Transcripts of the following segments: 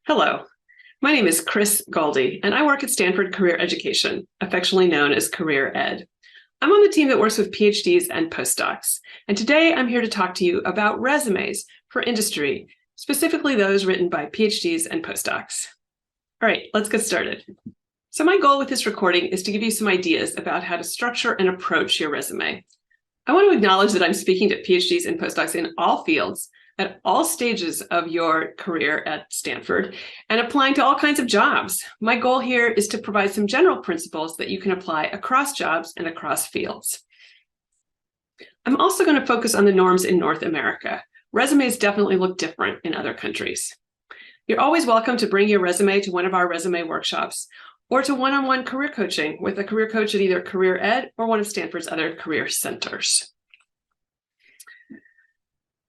Hello, my name is Chris Galdi, and I work at Stanford Career Education, affectionately known as Career Ed. I'm on the team that works with PhDs and postdocs, and today I'm here to talk to you about resumes for industry, specifically those written by PhDs and postdocs. All right, let's get started. So my goal with this recording is to give you some ideas about how to structure and approach your resume. I want to acknowledge that I'm speaking to PhDs and postdocs in all fields, at all stages of your career at Stanford, and applying to all kinds of jobs. My goal here is to provide some general principles that you can apply across jobs and across fields. I'm also going to focus on the norms in North America. Resumes definitely look different in other countries. You're always welcome to bring your resume to one of our resume workshops or to one-on-one career coaching with a career coach at either Career Ed or one of Stanford's other career centers.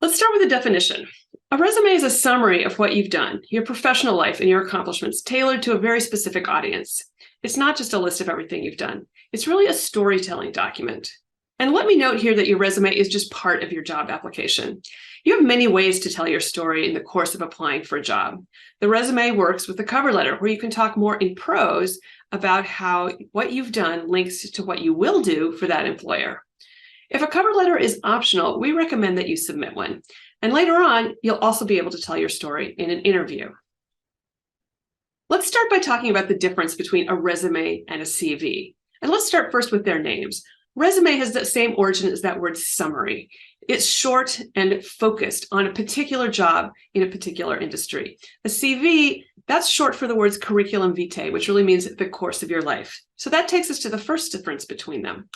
Let's start with a definition. A resume is a summary of what you've done, your professional life and your accomplishments tailored to a very specific audience. It's not just a list of everything you've done. It's really a storytelling document. And let me note here that your resume is just part of your job application. You have many ways to tell your story in the course of applying for a job. The resume works with the cover letter, where you can talk more in prose about how what you've done links to what you will do for that employer. If a cover letter is optional, we recommend that you submit one. And later on, you'll also be able to tell your story in an interview. Let's start by talking about the difference between a resume and a CV. And let's start first with their names. Resume has the same origin as that word summary. It's short and focused on a particular job in a particular industry. A CV, that's short for the words curriculum vitae, which really means the course of your life. So that takes us to the first difference between them.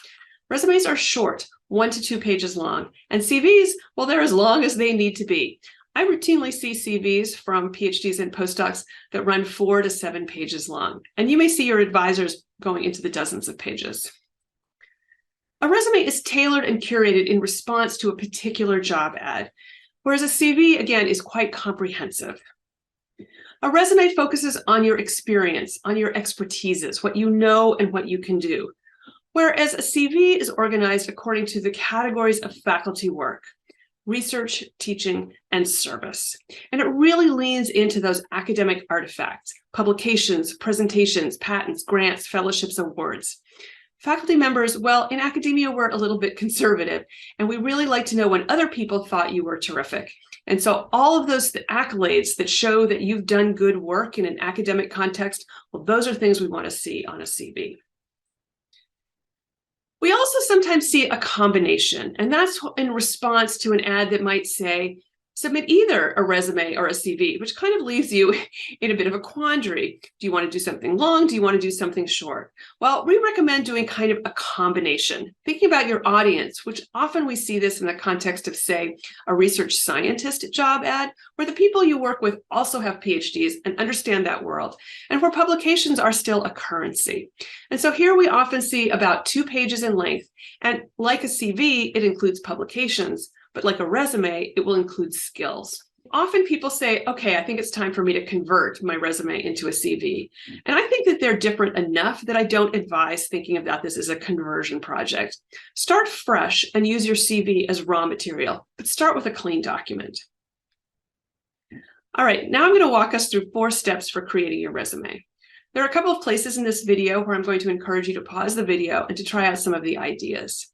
Resumes are short, 1 to 2 pages long, and CVs, well, they're as long as they need to be. I routinely see CVs from PhDs and postdocs that run 4 to 7 pages long, and you may see your advisors going into the dozens of pages. A resume is tailored and curated in response to a particular job ad, whereas a CV, again, is quite comprehensive. A resume focuses on your experience, on your expertises, what you know and what you can do. Whereas a CV is organized according to the categories of faculty work: research, teaching, and service. And it really leans into those academic artifacts: publications, presentations, patents, grants, fellowships, awards. Faculty members, well, in academia, we're a little bit conservative, and we really like to know when other people thought you were terrific. And so all of those accolades that show that you've done good work in an academic context, well, those are things we want to see on a CV. We also sometimes see a combination, and that's in response to an ad that might say, submit either a resume or a CV, which kind of leaves you in a bit of a quandary. Do you want to do something long? Do you want to do something short? Well, we recommend doing kind of a combination, thinking about your audience, which often we see this in the context of, say, a research scientist job ad, where the people you work with also have PhDs and understand that world, and where publications are still a currency. And so here we often see about 2 pages in length, and like a CV, it includes publications, but like a resume, it will include skills. Often people say, okay, I think it's time for me to convert my resume into a CV. And I think that they're different enough that I don't advise thinking about this as a conversion project. Start fresh and use your CV as raw material, but start with a clean document. All right, now I'm going to walk us through 4 steps for creating your resume. There are a couple of places in this video where I'm going to encourage you to pause the video and to try out some of the ideas.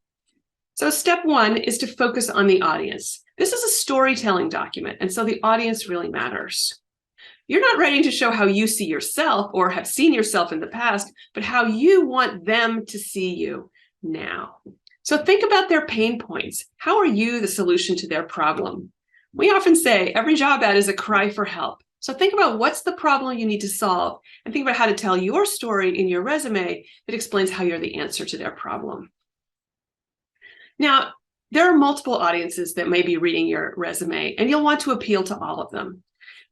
So step 1 is to focus on the audience. This is a storytelling document, and so the audience really matters. You're not writing to show how you see yourself or have seen yourself in the past, but how you want them to see you now. So think about their pain points. How are you the solution to their problem? We often say every job ad is a cry for help. So think about what's the problem you need to solve, and think about how to tell your story in your resume that explains how you're the answer to their problem. Now, there are multiple audiences that may be reading your resume, and you'll want to appeal to all of them.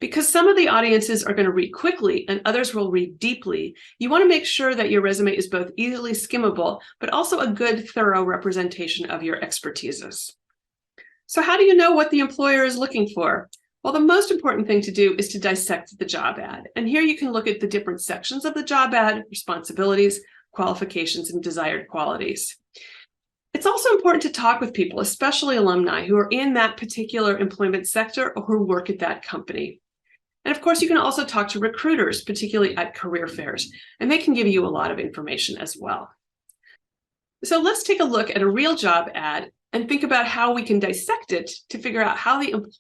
Because some of the audiences are going to read quickly and others will read deeply, you want to make sure that your resume is both easily skimmable, but also a good, thorough representation of your expertises. So how do you know what the employer is looking for? Well, the most important thing to do is to dissect the job ad. And here you can look at the different sections of the job ad: responsibilities, qualifications, and desired qualities. It's also important to talk with people, especially alumni, who are in that particular employment sector or who work at that company. And of course, you can also talk to recruiters, particularly at career fairs, and they can give you a lot of information as well. So let's take a look at a real job ad and think about how we can dissect it to figure out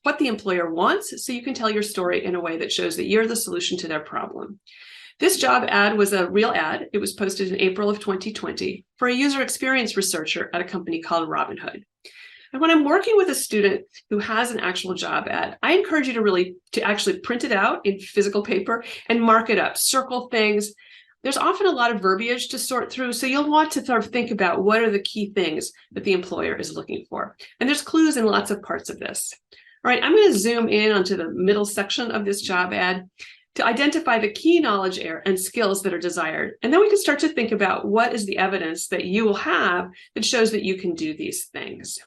what the employer wants, so you can tell your story in a way that shows that you're the solution to their problem. This job ad was a real ad. It was posted in April of 2020 for a user experience researcher at a company called Robinhood. And when I'm working with a student who has an actual job ad, I encourage you to actually print it out in physical paper and mark it up, circle things. There's often a lot of verbiage to sort through, so you'll want to sort of think about what are the key things that the employer is looking for. And there's clues in lots of parts of this. All right, I'm going to zoom in onto the middle section of this job ad to identify the key knowledge and skills that are desired. And then we can start to think about what is the evidence that you will have that shows that you can do these things.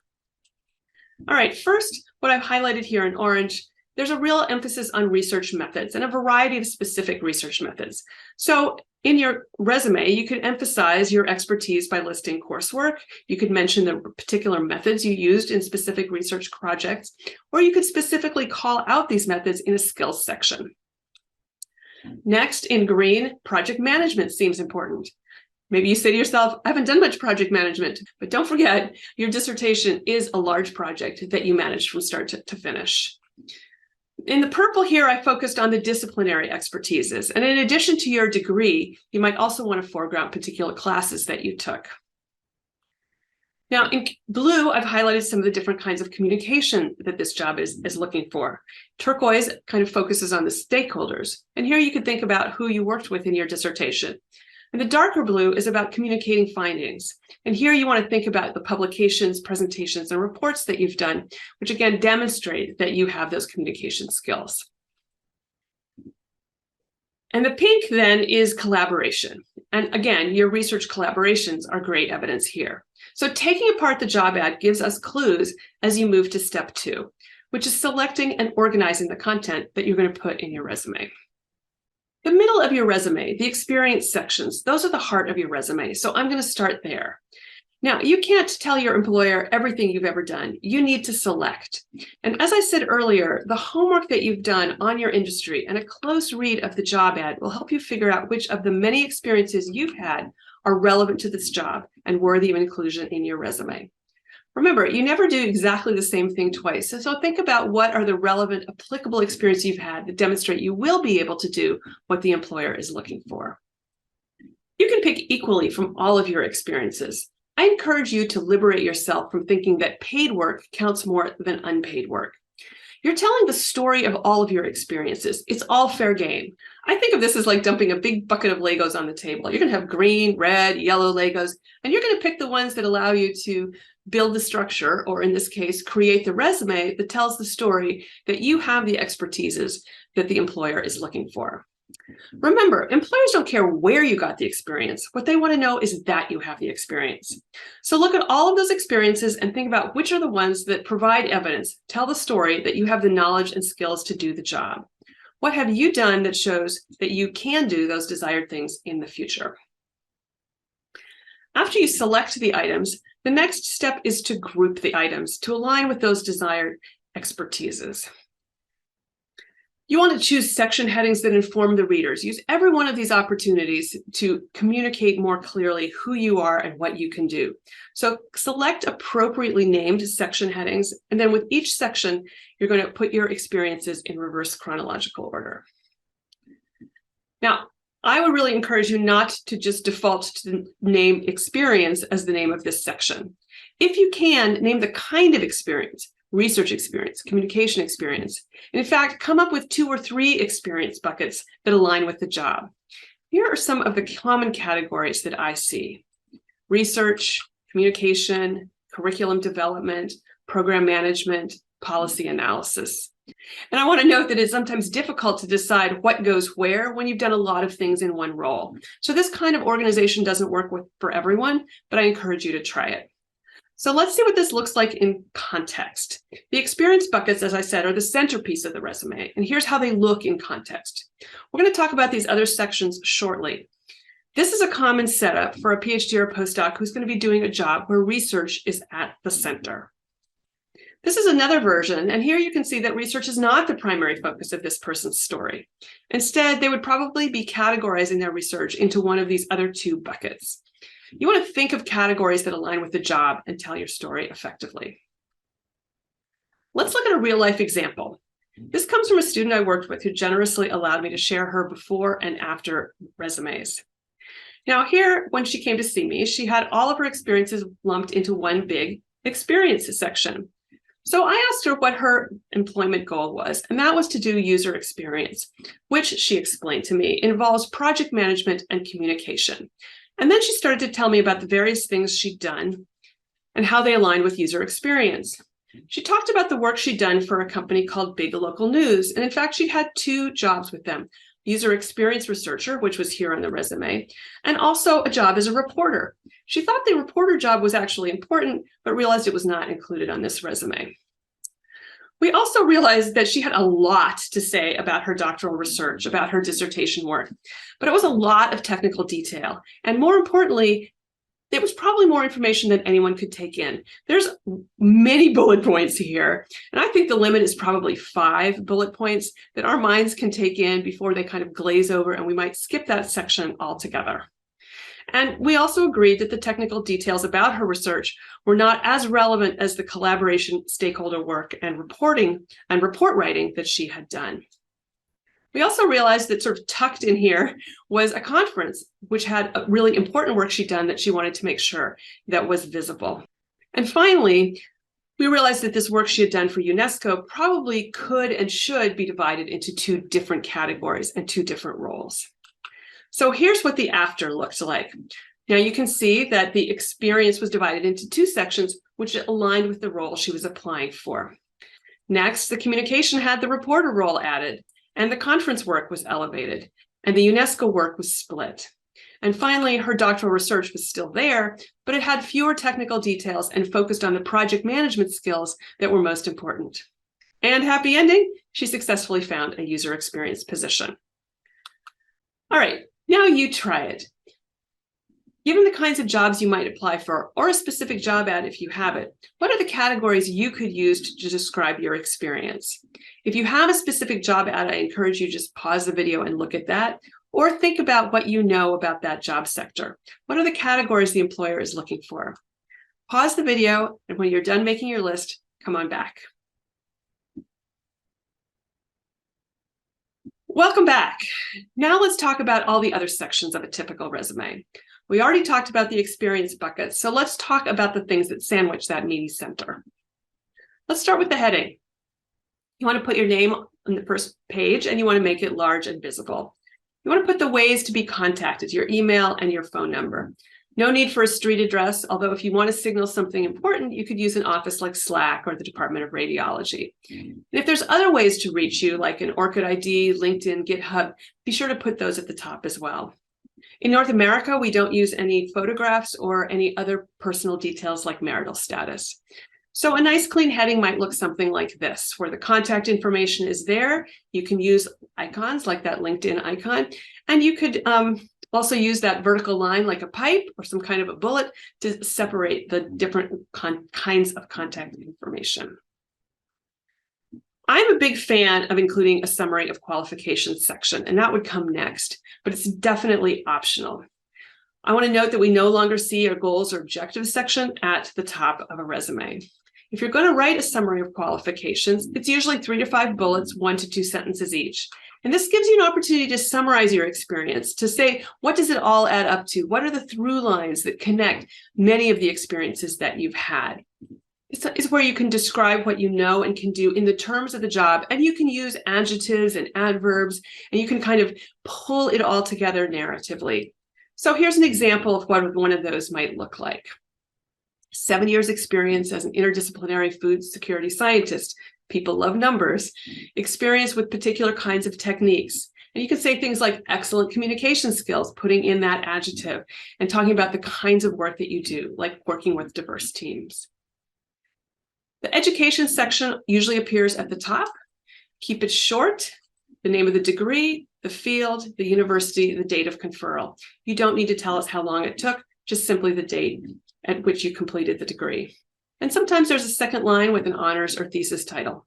All right, first, what I've highlighted here in orange, there's a real emphasis on research methods and a variety of specific research methods. So in your resume, you could emphasize your expertise by listing coursework. You could mention the particular methods you used in specific research projects, or you could specifically call out these methods in a skills section. Next, in green, project management seems important. Maybe you say to yourself, I haven't done much project management, but don't forget, your dissertation is a large project that you managed from start to finish. In the purple here, I focused on the disciplinary expertises. And in addition to your degree, you might also want to foreground particular classes that you took. Now, in blue, I've highlighted some of the different kinds of communication that this job is looking for. Turquoise kind of focuses on the stakeholders. And here you could think about who you worked with in your dissertation. And the darker blue is about communicating findings. And here you want to think about the publications, presentations, and reports that you've done, which again demonstrate that you have those communication skills. And the pink then is collaboration. And again, your research collaborations are great evidence here. So taking apart the job ad gives us clues as you move to step 2, which is selecting and organizing the content that you're going to put in your resume. The middle of your resume, the experience sections, those are the heart of your resume. So I'm going to start there. Now, you can't tell your employer everything you've ever done. You need to select. And as I said earlier, the homework that you've done on your industry and a close read of the job ad will help you figure out which of the many experiences you've had are relevant to this job and worthy of inclusion in your resume. Remember, you never do exactly the same thing twice. So think about what are the relevant, applicable experiences you've had that demonstrate you will be able to do what the employer is looking for. You can pick equally from all of your experiences. I encourage you to liberate yourself from thinking that paid work counts more than unpaid work. You're telling the story of all of your experiences. It's all fair game. I think of this as like dumping a big bucket of Legos on the table. You're going to have green, red, yellow Legos, and you're going to pick the ones that allow you to build the structure, or in this case, create the resume that tells the story that you have the expertises that the employer is looking for. Remember, employers don't care where you got the experience. What they want to know is that you have the experience. So look at all of those experiences and think about which are the ones that provide evidence, tell the story that you have the knowledge and skills to do the job. What have you done that shows that you can do those desired things in the future? After you select the items, the next step is to group the items to align with those desired expertises. You want to choose section headings that inform the readers. Use every one of these opportunities to communicate more clearly who you are and what you can do. So select appropriately named section headings, and then with each section, you're going to put your experiences in reverse chronological order. Now, I would really encourage you not to just default to the name experience as the name of this section. If you can, name the kind of experience, research experience, communication experience. And in fact, come up with 2 or 3 experience buckets that align with the job. Here are some of the common categories that I see: research, communication, curriculum development, program management, policy analysis. And I want to note that it's sometimes difficult to decide what goes where when you've done a lot of things in one role. So this kind of organization doesn't work for everyone, but I encourage you to try it. So let's see what this looks like in context. The experience buckets, as I said, are the centerpiece of the resume, and here's how they look in context. We're going to talk about these other sections shortly. This is a common setup for a PhD or a postdoc who's going to be doing a job where research is at the center. This is another version, and here you can see that research is not the primary focus of this person's story. Instead, they would probably be categorizing their research into one of these other two buckets. You want to think of categories that align with the job and tell your story effectively. Let's look at a real-life example. This comes from a student I worked with who generously allowed me to share her before and after resumes. Now here, when she came to see me, she had all of her experiences lumped into one big experiences section. So I asked her what her employment goal was, and that was to do user experience, which she explained to me involves project management and communication. And then she started to tell me about the various things she'd done and how they aligned with user experience. She talked about the work she'd done for a company called Big Local News. And in fact, she'd had 2 jobs with them, user experience researcher, which was here on the resume, and also a job as a reporter. She thought the reporter job was actually important, but realized it was not included on this resume. We also realized that she had a lot to say about her doctoral research, about her dissertation work, but it was a lot of technical detail. And more importantly, it was probably more information than anyone could take in. There's many bullet points here, and I think the limit is probably 5 bullet points that our minds can take in before they kind of glaze over, and we might skip that section altogether. And we also agreed that the technical details about her research were not as relevant as the collaboration, stakeholder work, and reporting and report writing that she had done. We also realized that sort of tucked in here was a conference, which had a really important work she'd done that she wanted to make sure that was visible. And finally, we realized that this work she had done for UNESCO probably could and should be divided into 2 different categories and 2 different roles. So here's what the after looked like. Now you can see that the experience was divided into 2 sections, which aligned with the role she was applying for. Next, the communication had the reporter role added, and the conference work was elevated, and the UNESCO work was split. And finally, her doctoral research was still there, but it had fewer technical details and focused on the project management skills that were most important. And happy ending, she successfully found a user experience position. All right, now you try it. Given the kinds of jobs you might apply for, or a specific job ad if you have it, what are the categories you could use to describe your experience? If you have a specific job ad, I encourage you to just pause the video and look at that, or think about what you know about that job sector. What are the categories the employer is looking for? Pause the video, and when you're done making your list, come on back. Welcome back. Now let's talk about all the other sections of a typical resume. We already talked about the experience bucket, so let's talk about the things that sandwich that meaty center. Let's start with the heading. You want to put your name on the first page, and you want to make it large and visible. You want to put the ways to be contacted, your email and your phone number. No need for a street address, although if you want to signal something important, you could use an office like Slack or the Department of Radiology. And if there's other ways to reach you, like an ORCID ID, LinkedIn, GitHub, be sure to put those at the top as well. In North America, we don't use any photographs or any other personal details like marital status. So a nice clean heading might look something like this, where the contact information is there. You can use icons like that LinkedIn icon, and you could also use that vertical line like a pipe or some kind of a bullet to separate the different kinds of contact information. I'm a big fan of including a summary of qualifications section, and that would come next, but it's definitely optional. I want to note that we no longer see a goals or objectives section at the top of a resume. If you're going to write a summary of qualifications, it's usually 3 to 5 bullets, 1 to 2 sentences each. And this gives you an opportunity to summarize your experience, to say, what does it all add up to? What are the through lines that connect many of the experiences that you've had? It's where you can describe what you know and can do in the terms of the job, and you can use adjectives and adverbs, and you can kind of pull it all together narratively. So here's an example of what one of those might look like. 7 years experience as an interdisciplinary food security scientist. People love numbers. Experience with particular kinds of techniques. And you can say things like excellent communication skills, putting in that adjective, and talking about the kinds of work that you do, like working with diverse teams. The education section usually appears at the top. Keep it short, the name of the degree, the field, the university, the date of conferral. You don't need to tell us how long it took, just simply the date at which you completed the degree. And sometimes there's a second line with an honors or thesis title.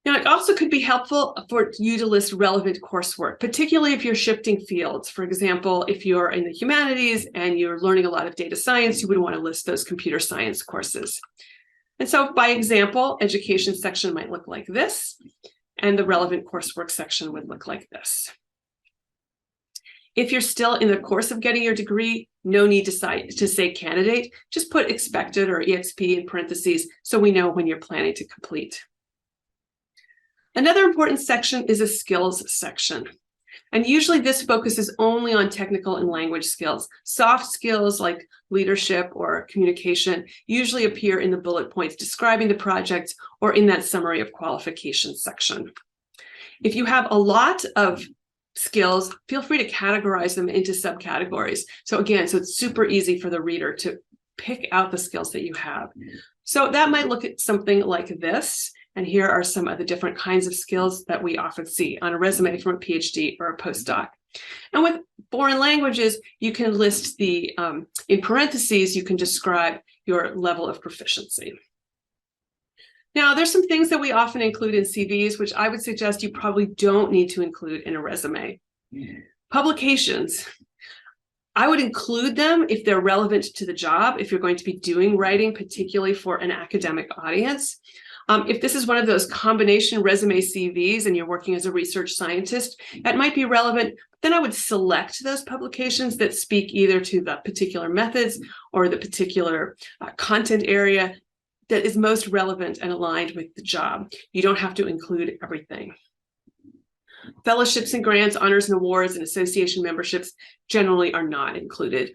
Now, it also could be helpful for you to list relevant coursework, particularly if you're shifting fields. For example, if you're in the humanities and you're learning a lot of data science, you would want to list those computer science courses. And so by example, education section might look like this, and the relevant coursework section would look like this. If you're still in the course of getting your degree, no need to say candidate, just put expected or EXP in parentheses so we know when you're planning to complete. Another important section is a skills section. And usually this focuses only on technical and language skills. Soft skills like leadership or communication usually appear in the bullet points describing the project or in that summary of qualifications section. If you have a lot of skills, feel free to categorize them into subcategories. So it's super easy for the reader to pick out the skills that you have. So that might look at something like this. And here are some of the different kinds of skills that we often see on a resume from a PhD or a postdoc. And with foreign languages, you can list the, in parentheses, you can describe your level of proficiency. Now, there's some things that we often include in CVs, which I would suggest you probably don't need to include in a resume. Publications. I would include them if they're relevant to the job, if you're going to be doing writing, particularly for an academic audience. If this is one of those combination resume CVs and you're working as a research scientist, that might be relevant. Then I would select those publications that speak either to the particular methods or the particular content area that is most relevant and aligned with the job. You don't have to include everything. Fellowships and grants, honors and awards, and association memberships generally are not included.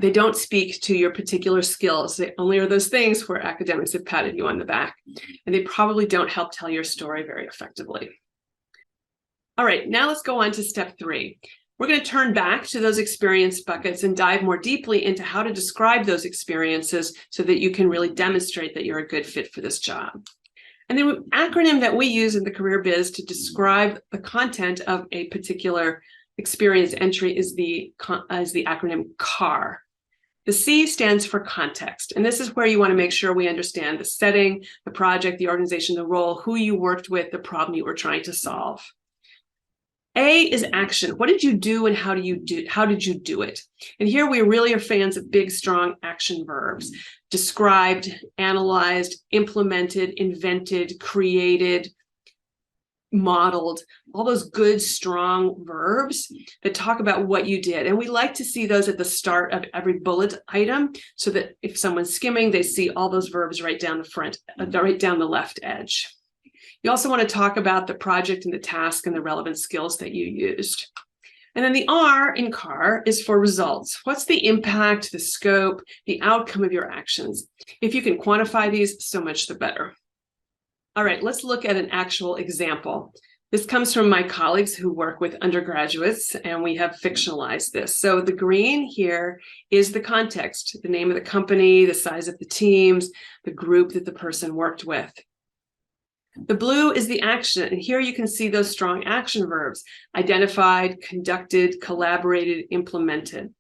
They don't speak to your particular skills. They only are those things where academics have patted you on the back, and they probably don't help tell your story very effectively. All right, now let's go on to step 3. We're going to turn back to those experience buckets and dive more deeply into how to describe those experiences so that you can really demonstrate that you're a good fit for this job. And the acronym that we use in the career biz to describe the content of a particular experience entry is the acronym CAR. The C stands for context. And this is where you want to make sure we understand the setting, the project, the organization, the role, who you worked with, the problem you were trying to solve. A is action. What did you do and how did you do it? And here we really are fans of big, strong action verbs. Described, analyzed, implemented, invented, created, modeled, all those good, strong verbs that talk about what you did. And we like to see those at the start of every bullet item so that if someone's skimming, they see all those verbs right down the front, right down the left edge. You also want to talk about the project and the task and the relevant skills that you used. And then the R in CAR is for results. What's the impact, the scope, the outcome of your actions? If you can quantify these, so much the better. All right, let's look at an actual example. This comes from my colleagues who work with undergraduates, and we have fictionalized this. So the green here is the context, the name of the company, the size of the teams, the group that the person worked with. The blue is the action, and here you can see those strong action verbs: identified, conducted, collaborated, implemented.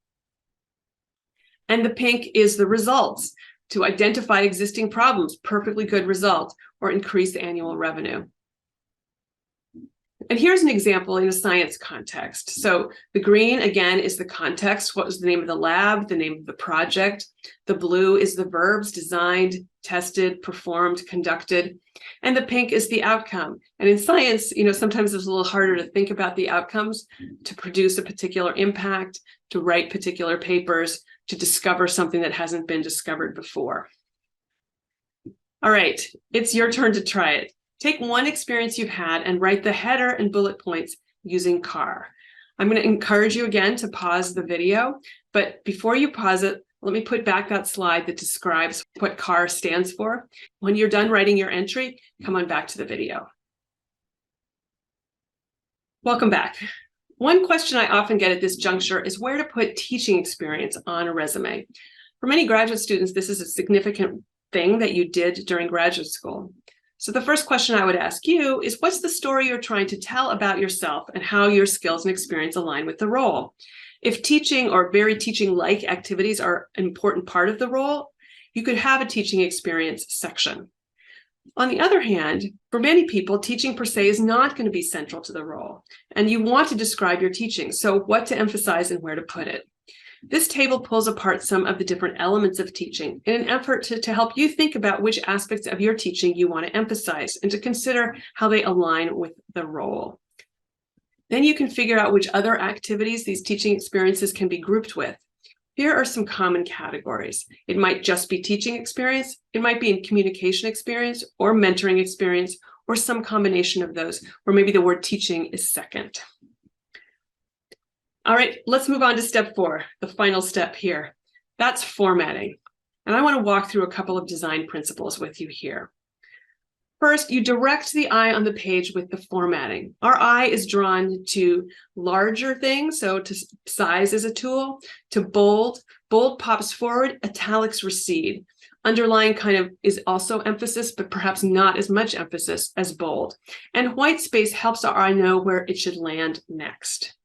And the pink is the results: to identify existing problems, perfectly good result, or increase annual revenue. And here's an example in a science context. So the green, again, is the context. What was the name of the lab, the name of the project? The blue is the verbs: designed, tested, performed, conducted. And the pink is the outcome. And in science, sometimes it's a little harder to think about the outcomes, to produce a particular impact, to write particular papers, to discover something that hasn't been discovered before. All right, it's your turn to try it. Take one experience you've had and write the header and bullet points using CAR. I'm going to encourage you again to pause the video, but before you pause it, let me put back that slide that describes what CAR stands for. When you're done writing your entry, come on back to the video. Welcome back. One question I often get at this juncture is where to put teaching experience on a resume. For many graduate students, this is a significant thing that you did during graduate school. So the first question I would ask you is, what's the story you're trying to tell about yourself and how your skills and experience align with the role? If teaching or very teaching-like activities are an important part of the role, you could have a teaching experience section. On the other hand, for many people, teaching per se is not going to be central to the role, and you want to describe your teaching, so what to emphasize and where to put it. This table pulls apart some of the different elements of teaching in an effort to help you think about which aspects of your teaching you want to emphasize and to consider how they align with the role. Then you can figure out which other activities these teaching experiences can be grouped with. Here are some common categories. It might just be teaching experience, it might be in communication experience or mentoring experience, or some combination of those, or maybe the word teaching is second. All right, let's move on to step 4, the final step here. That's formatting. And I want to walk through a couple of design principles with you here. First, you direct the eye on the page with the formatting. Our eye is drawn to larger things, so to size is a tool, to bold. Bold pops forward, italics recede. Underline kind of is also emphasis, but perhaps not as much emphasis as bold. And white space helps our eye know where it should land next.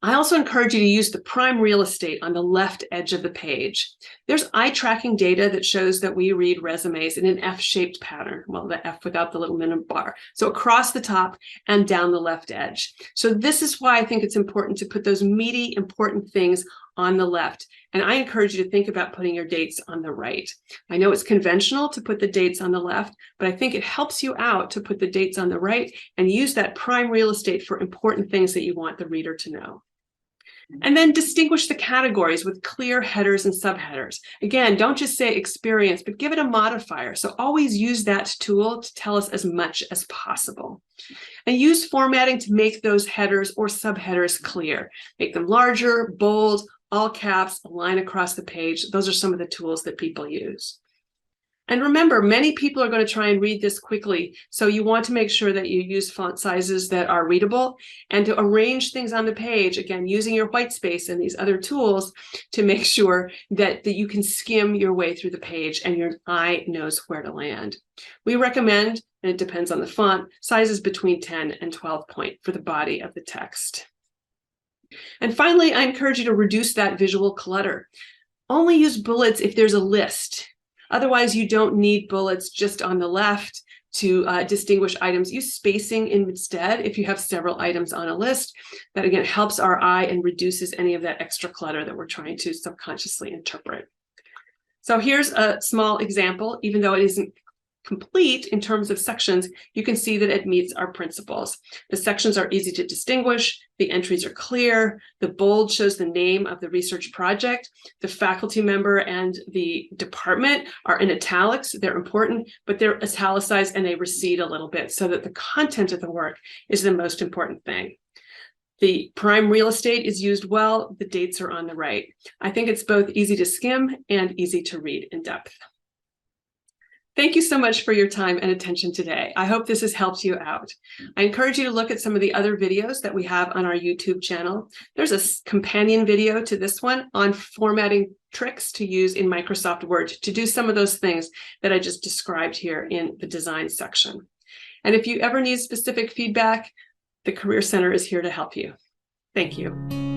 I also encourage you to use the prime real estate on the left edge of the page. There's eye tracking data that shows that we read resumes in an F-shaped pattern. Well, the F without the little minimum bar. So across the top and down the left edge. So this is why I think it's important to put those meaty, important things on the left. And I encourage you to think about putting your dates on the right. I know it's conventional to put the dates on the left, but I think it helps you out to put the dates on the right and use that prime real estate for important things that you want the reader to know. And then distinguish the categories with clear headers and subheaders. Again, don't just say experience, but give it a modifier. So always use that tool to tell us as much as possible. And use formatting to make those headers or subheaders clear. Make them larger, bold, all caps, a line across the page. Those are some of the tools that people use. And remember, many people are going to try and read this quickly, so you want to make sure that you use font sizes that are readable and to arrange things on the page, again, using your white space and these other tools to make sure that you can skim your way through the page and your eye knows where to land. We recommend, and it depends on the font, sizes between 10 and 12 point for the body of the text. And finally, I encourage you to reduce that visual clutter. Only use bullets if there's a list. Otherwise, you don't need bullets just on the left to distinguish items. Use spacing instead if you have several items on a list. That, again, helps our eye and reduces any of that extra clutter that we're trying to subconsciously interpret. So here's a small example. Even though it isn't complete in terms of sections, you can see that it meets our principles. The sections are easy to distinguish, the entries are clear, the bold shows the name of the research project, the faculty member and the department are in italics, they're important, but they're italicized and they recede a little bit so that the content of the work is the most important thing. The prime real estate is used well, the dates are on the right. I think it's both easy to skim and easy to read in depth. Thank you so much for your time and attention today. I hope this has helped you out. I encourage you to look at some of the other videos that we have on our YouTube channel. There's a companion video to this one on formatting tricks to use in Microsoft Word to do some of those things that I just described here in the design section. And if you ever need specific feedback, the Career Center is here to help you. Thank you.